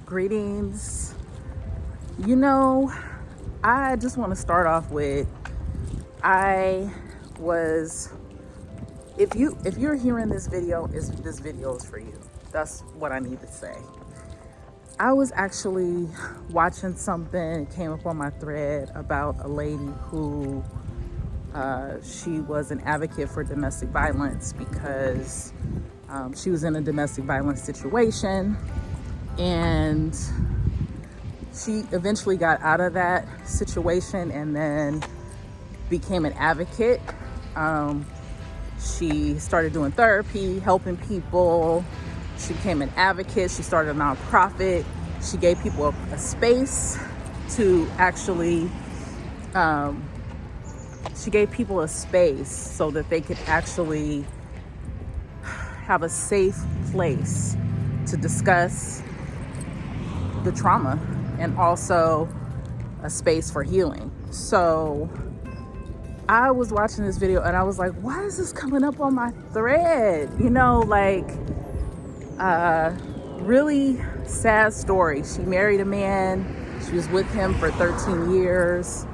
Greetings. You know, I just want to start off with if you're hearing this video, this video is for you. That's what I need to say. I was actually watching something, it came up on my thread about a lady who she was an advocate for domestic violence because she was in a domestic violence situation, and she eventually got out of that situation and then became an advocate. She started doing therapy, helping people. She became an advocate. She started a nonprofit. She gave people a space to actually, she gave people a space so that they could actually have a safe place to discuss the trauma and also a space for healing. So I was watching this video and I was like, why is this coming up on my thread? You know, like, really sad story. She married a man. She was with him for 13 years.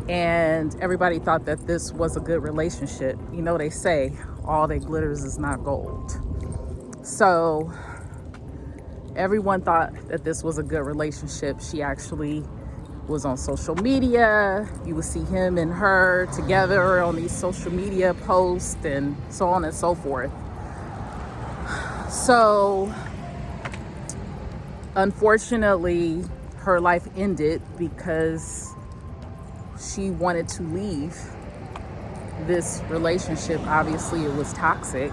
And everybody thought that this was a good relationship. You know, they say all that glitters is not gold. So everyone thought that this was a good relationship. She actually was on social media. You would see him and her together on these social media posts and so on and so forth. So unfortunately, her life ended because she wanted to leave this relationship. Obviously, it was toxic.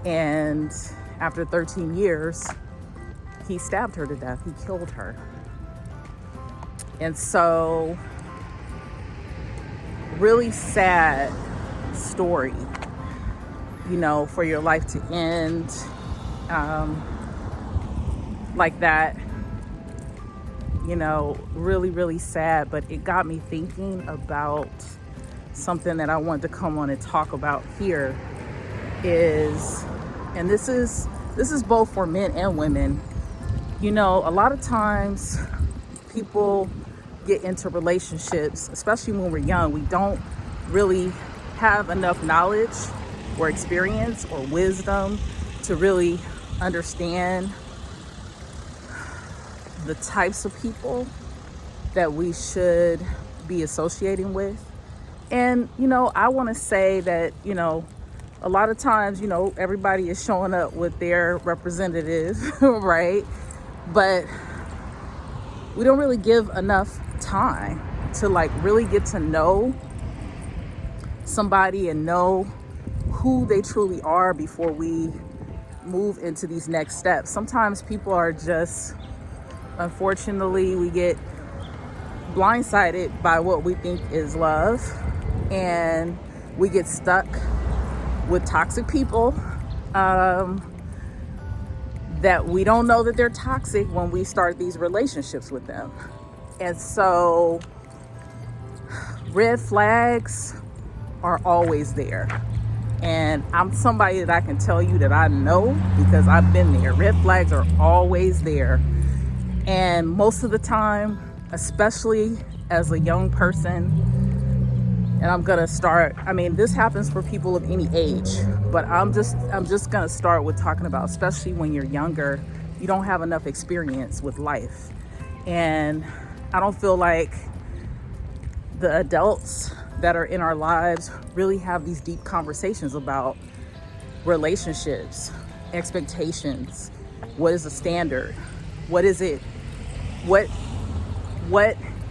And after 13 years, he stabbed her to death. He killed her. And so, really sad story, you know, for your life to end like that. You know, really, really sad. But it got me thinking about something that I wanted to come on and talk about here is, and this is both for men and women. You know, a lot of times people get into relationships, especially when we're young. We don't really have enough knowledge or experience or wisdom to really understand the types of people that we should be associating with. And, you know, I want to say that, you know, a lot of times, you know, everybody is showing up with their representative, right? But we don't really give enough time to like really get to know somebody and know who they truly are before we move into these next steps. Sometimes people are just, unfortunately, we get blindsided by what we think is love, and we get stuck with toxic people that we don't know that they're toxic when we start these relationships with them. And so red flags are always there. And I'm somebody that I can tell you that I know because I've been there. Red flags are always there. And most of the time, especially as a young person, and I'm gonna start, I mean, this happens for people of any age, but I'm just gonna start with talking about, especially when you're younger, you don't have enough experience with life. And I don't feel like the adults that are in our lives really have these deep conversations about relationships, expectations. What is the standard? What is it? What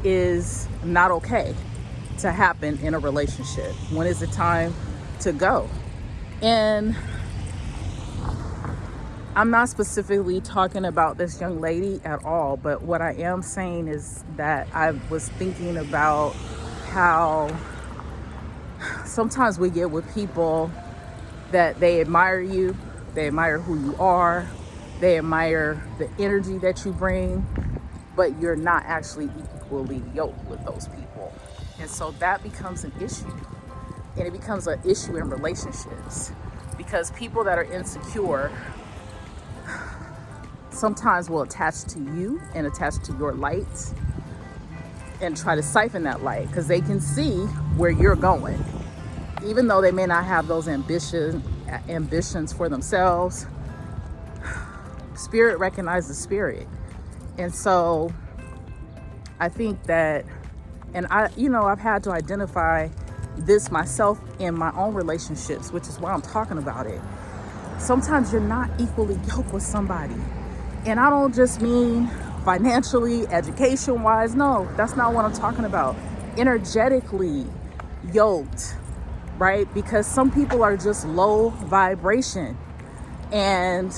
is not okay to happen in a relationship? When is it time to go? And I'm not specifically talking about this young lady at all, but what I am saying is that I was thinking about how sometimes we get with people that they admire you, they admire who you are, they admire the energy that you bring, but you're not actually equally yoked with those people. And so that becomes an issue. And it becomes an issue in relationships because people that are insecure sometimes will attach to you and attach to your light and try to siphon that light because they can see where you're going. Even though they may not have those ambitions for themselves, spirit recognizes spirit. And so I think that, and I've had to identify this myself in my own relationships, which is why I'm talking about it. Sometimes you're not equally yoked with somebody. And I don't just mean financially, education-wise. No, that's not what I'm talking about. Energetically yoked, right? Because some people are just low vibration. And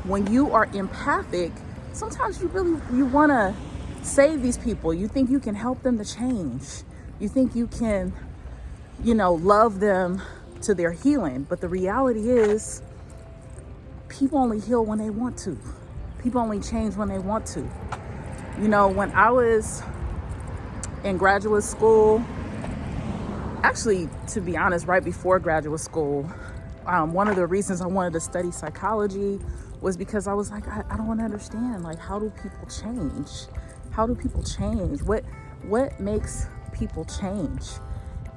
when you are empathic, sometimes you want to save these people. You think you can help them to change. You think you can, love them to their healing. But the reality is, people only heal when they want to. People only change when they want to. When I was in graduate school, actually, to be honest, right before graduate school, one of the reasons I wanted to study psychology was because I was like, I don't want to understand, like, how do people change? How do people change? What makes people change?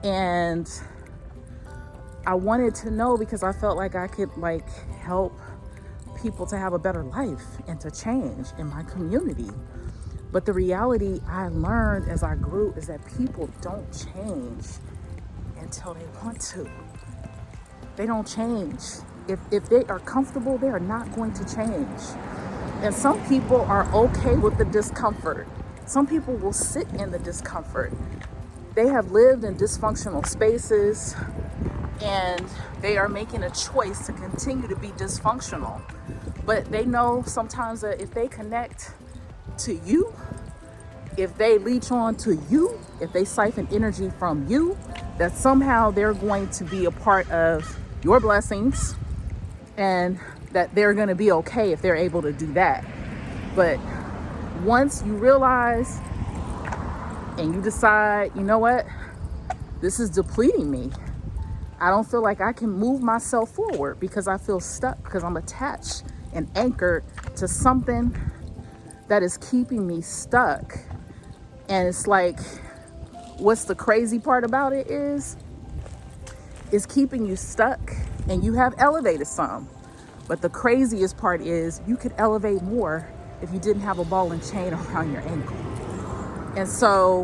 And I wanted to know because I felt like I could help people to have a better life and to change in my community. But the reality I learned as I grew is that people don't change until they want to. They don't change. If they are comfortable, they are not going to change. And some people are okay with the discomfort. Some people will sit in the discomfort. They have lived in dysfunctional spaces and they are making a choice to continue to be dysfunctional. But they know sometimes that if they connect to you, if they leech on to you, if they siphon energy from you, that somehow they're going to be a part of your blessings and that they're going to be okay if they're able to do that. But once you realize and you decide, you know what, this is depleting me. I don't feel like I can move myself forward because I feel stuck, because I'm attached and anchored to something that is keeping me stuck. And it's like, what's the crazy part about it is keeping you stuck, and you have elevated some. But the craziest part is you could elevate more if you didn't have a ball and chain around your ankle. And so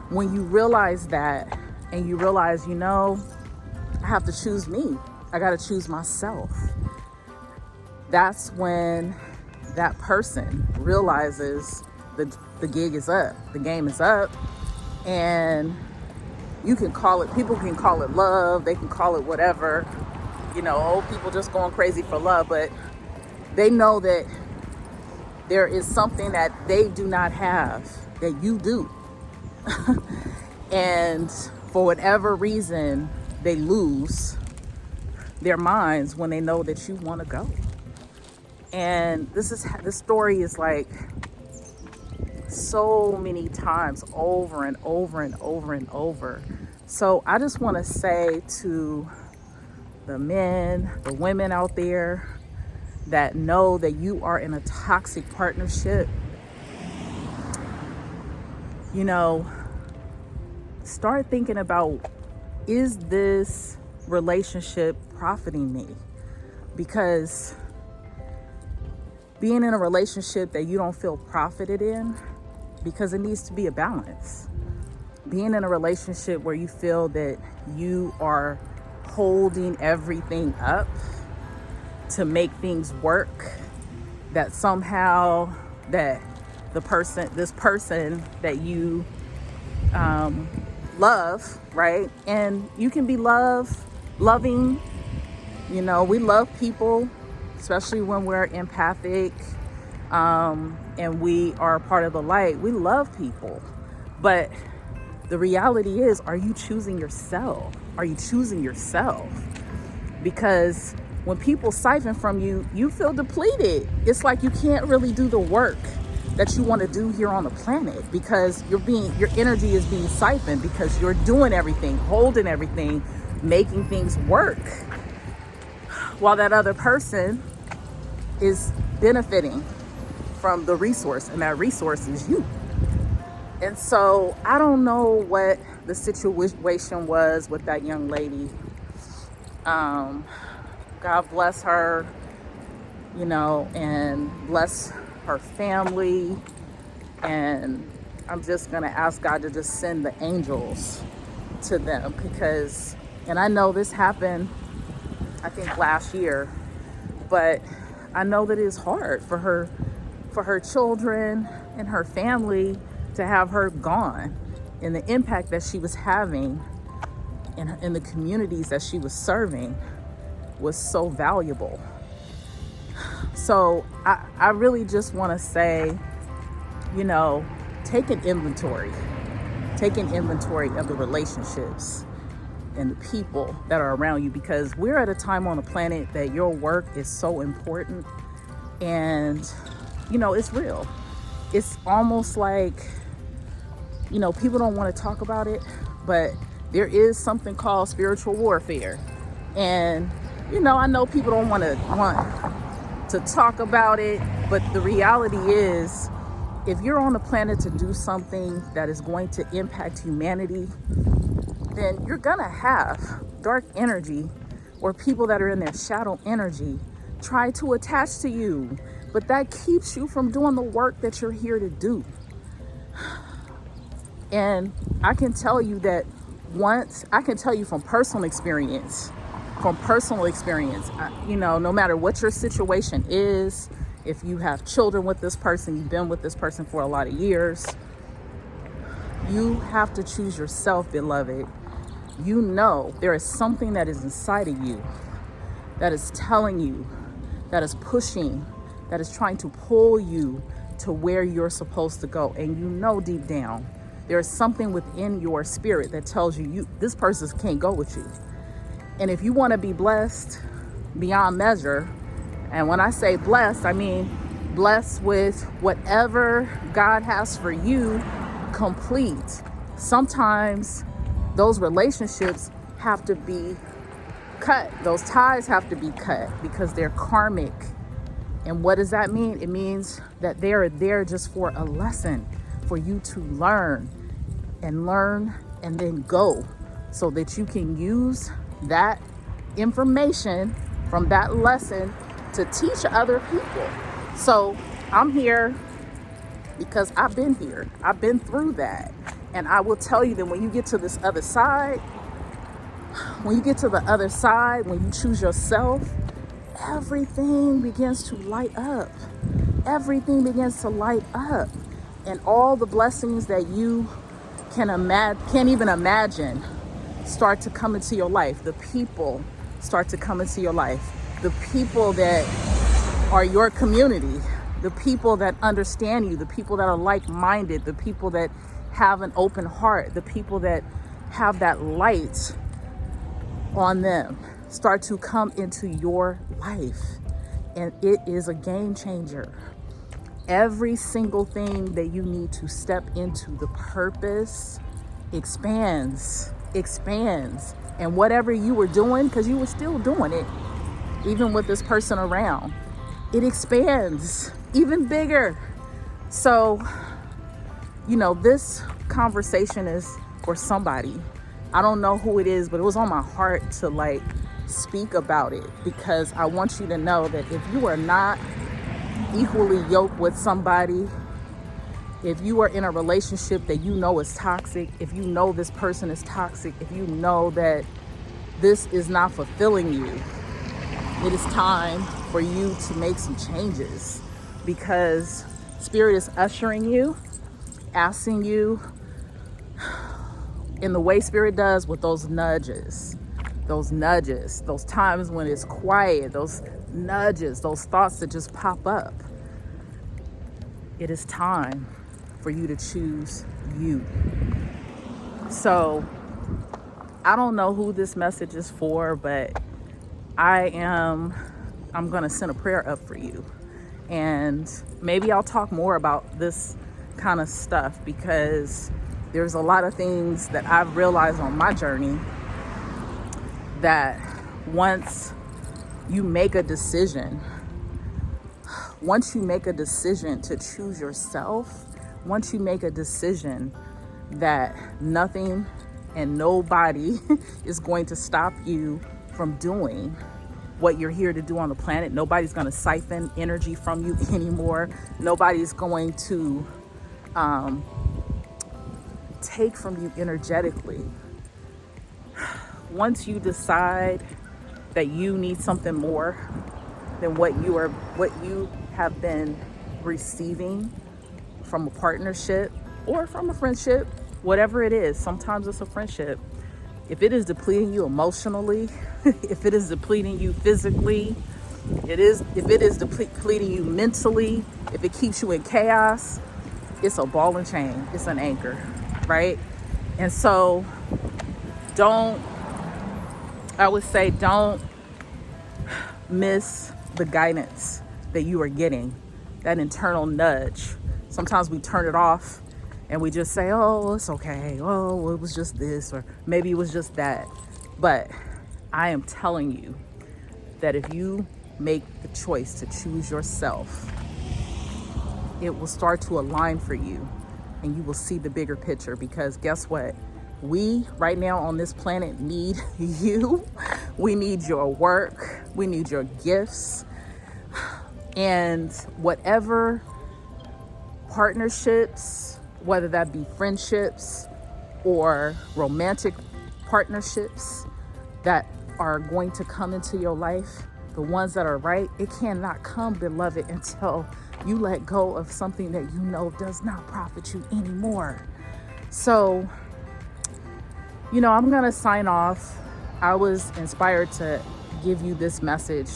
when you realize that, and you realize, I have to choose me. I got to choose myself. That's when that person realizes the gig is up, the game is up, and you can call it, people can call it love, they can call it whatever, old people just going crazy for love, but they know that there is something that they do not have that you do. And for whatever reason, they lose their minds when they know that you want to go. And this story is like so many times over and over and over and over. So I just want to say to the men, the women out there that know that you are in a toxic partnership, start thinking about, is this relationship profiting me? Because being in a relationship that you don't feel profited in, because it needs to be a balance. Being in a relationship where you feel that you are holding everything up to make things work, that somehow that this person that you love, right? And you can be loving, we love people, especially when we're empathic, and we are part of the light. We love people, but the reality is, are you choosing yourself? Are you choosing yourself? Because when people siphon from you, you feel depleted. It's like you can't really do the work that you want to do here on the planet because your energy is being siphoned because you're doing everything, holding everything, making things work. While that other person is benefiting from the resource, and that resource is you. And so I don't know what the situation was with that young lady. God bless her, and bless her family. And I'm just going to ask God to just send the angels to them, because, and I know this happened, I think last year, but I know that it's hard for her children and her family to have her gone, and the impact that she was having in the communities that she was serving was so valuable. So I really just want to say, take an inventory of the relationships and the people that are around you, because we're at a time on the planet that your work is so important. And it's real. It's almost like, people don't want to talk about it, but there is something called spiritual warfare. And I know people don't want to talk about it, but the reality is, if you're on the planet to do something that is going to impact humanity, then you're gonna have dark energy or people that are in their shadow energy try to attach to you. But that keeps you from doing the work that you're here to do. And I can tell you that from personal experience, no matter what your situation is, if you have children with this person, you've been with this person for a lot of years, you have to choose yourself, beloved. There is something that is inside of you that is telling you, that is pushing, that is trying to pull you to where you're supposed to go. And deep down, there is something within your spirit that tells you this person can't go with you. And if you want to be blessed beyond measure, and when I say blessed, I mean blessed with whatever God has for you, complete. Sometimes those relationships have to be cut. Those ties have to be cut because they're karmic. And what does that mean? It means that they are there just for a lesson, for you to learn and then go, so that you can use that information from that lesson to teach other people. So I'm here because I've been here. I've been through that. And I will tell you that when you get to this other side, when you choose yourself, everything begins to light up. Everything begins to light up. And all the blessings that you can't even imagine start to come into your life. The people start to come into your life. The people that are your community, the people that understand you, the people that are like-minded, the people that have an open heart, the people that have that light on them start to come into your life. And it is a game changer. Every single thing that you need to step into, the purpose expands. And whatever you were doing, because you were still doing it, even with this person around, it expands even bigger. So, this conversation is for somebody. I don't know who it is, but it was on my heart to speak about it, because I want you to know that if you are not equally yoked with somebody, if you are in a relationship that is toxic, if this person is toxic, if that this is not fulfilling you, it is time for you to make some changes, because Spirit is ushering you, asking you in the way Spirit does, with those nudges, those times when it's quiet, those nudges, those thoughts that just pop up. It is time for you to choose you. So I don't know who this message is for, but I'm going to send a prayer up for you. And maybe I'll talk more about this kind of stuff, because there's a lot of things that I've realized on my journey that once you make a decision once you make a decision to choose yourself, once you make a decision that nothing and nobody is going to stop you from doing what you're here to do on the planet, nobody's going to siphon energy from you anymore. Nobody's going to take from you energetically. Once you decide that you need something more than what you have been receiving from a partnership or from a friendship, whatever it is, sometimes it's a friendship. If it is depleting you emotionally, if it is depleting you physically, if it is depleting you mentally, if it keeps you in chaos, it's a ball and chain, it's an anchor, right? And so don't miss the guidance that you are getting, that internal nudge. Sometimes we turn it off and we just say, oh, it's okay. Oh, it was just this, or maybe it was just that. But I am telling you that if you make the choice to choose yourself, it will start to align for you and you will see the bigger picture. Because guess what? We right now on this planet need you. We need your work. We need your gifts. And whatever partnerships, whether that be friendships or romantic partnerships that are going to come into your life, the ones that are right, it cannot come, beloved, until you let go of something that you know does not profit you anymore. So, I'm going to sign off. I was inspired to give you this message,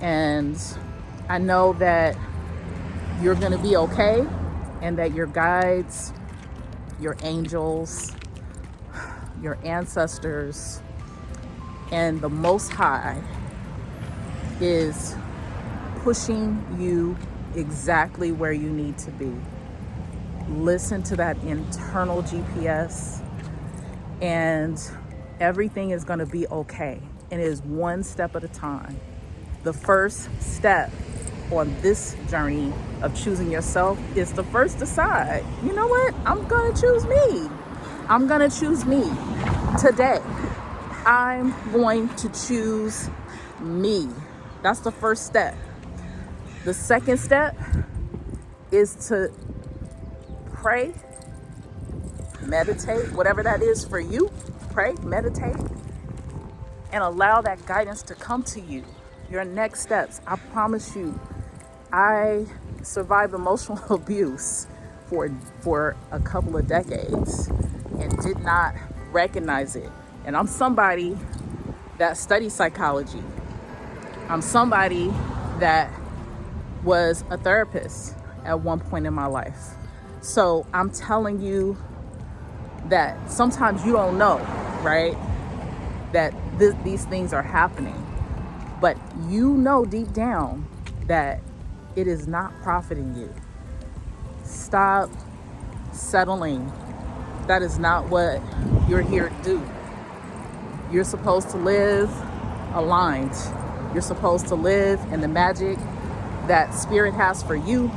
and I know that you're going to be okay, and that your guides, your angels, your ancestors, and the Most High is pushing you exactly where you need to be. Listen to that internal GPS, and everything is going to be okay. And it is one step at a time. The first step on this journey of choosing yourself is to first decide, you know what? I'm going to choose me. I'm going to choose me today. I'm going to choose me. That's the first step. The second step is to pray, meditate, whatever that is for you. Pray, meditate, and allow that guidance to come to you. Your next steps. I promise you, I survived emotional abuse for a couple of decades and did not recognize it. And I'm somebody that studies psychology. I'm somebody that was a therapist at one point in my life. So I'm telling you that sometimes you don't know, right? That these things are happening. But you know deep down that it is not profiting you. Stop settling. That is not what you're here to do. You're supposed to live aligned. You're supposed to live in the magic that Spirit has for you,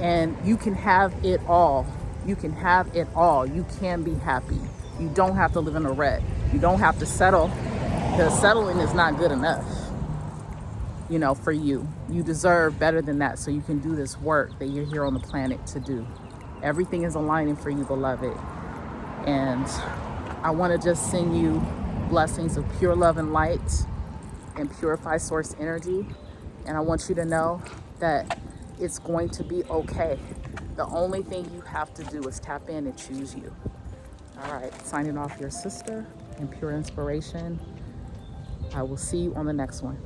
and you can have it all. You can have it all. You can be happy. You don't have to live in a rut. You don't have to settle, because settling is not good enough, for you. You deserve better than that, so you can do this work that you're here on the planet to do. Everything is aligning for you, beloved. And I want to just send you blessings of pure love and light and purified source energy. And I want you to know that it's going to be okay. The only thing you have to do is tap in and choose you. All right, signing off, your sister in pure inspiration. I will see you on the next one.